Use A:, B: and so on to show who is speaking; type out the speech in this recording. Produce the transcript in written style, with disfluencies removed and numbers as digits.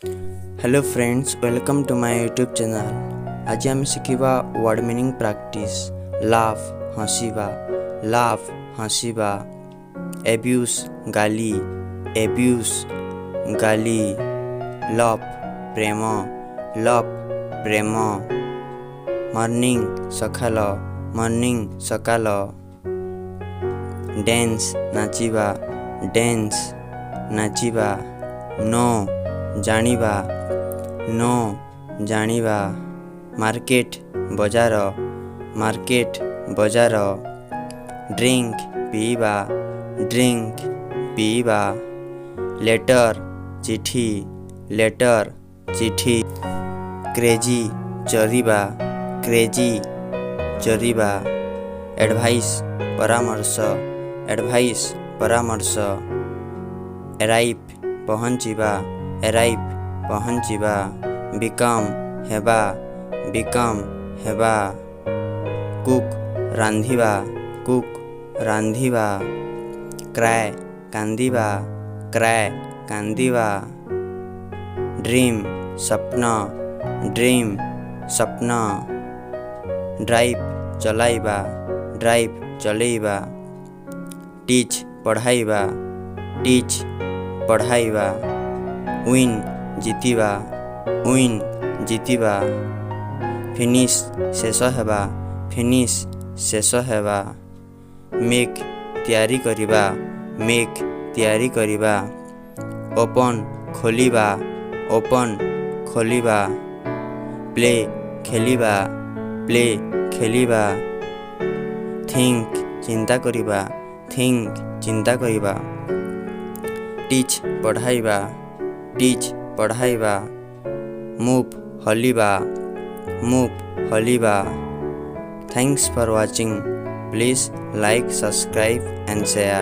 A: Hello friends, welcome to my YouTube channel. आज आम शिखा वर्ड मीनिंग प्रैक्टिस। लाफ हसीबा, लाफ हसीबा। एब्यूज गाली, एब्यूज गाली। लव प्रेम, लव प्रेम। मॉर्निंग सकाल, मॉर्निंग सकाल। डेन्स नाचिबा, डेन्स नाचिबा। नो जानिबा, नो जानिबा। मार्केट बजार, मार्केट बजार। ड्रिंक पीबा, ड्रिंक पीबा। लेटर चिठी, लेटर चिठी। क्रेजी चरिबा, क्रेजी चरिबा। एडवाइस परामर्श, एडवाइस परामर्श। एराइव पहुँचीबा, एराइव पहुँचीबा। बिकम हेबा, बिकम हेबा। कुक रांधिबा, कुक रांधिबा। क्राय कांदिबा, क्राय कांदिबा। ड्रीम सपना, ड्रीम सपना। ड्राइव चलाइबा, ड्राइव चलेइबा। टीच पढ़ाइबा, टीच पढ़ाइबा। विन जीतिबा, विन जीतिबा। फिनिश शेष हेबा, फिनिश शेष हेबा। मेक तैयारी करिबा, मेक तैयारी करिबा। ओपन खोलिबा, ओपन खोलिबा। प्ले खेलिबा, प्ले खेलिबा। थिंक चिंता करिबा, थिंक चिंता करिबा। टीच पढ़ाइबा, टीच पढ़ाइबा। मूव हलिबा, मूव हलिबा। Thanks for watching. Please like, subscribe and share.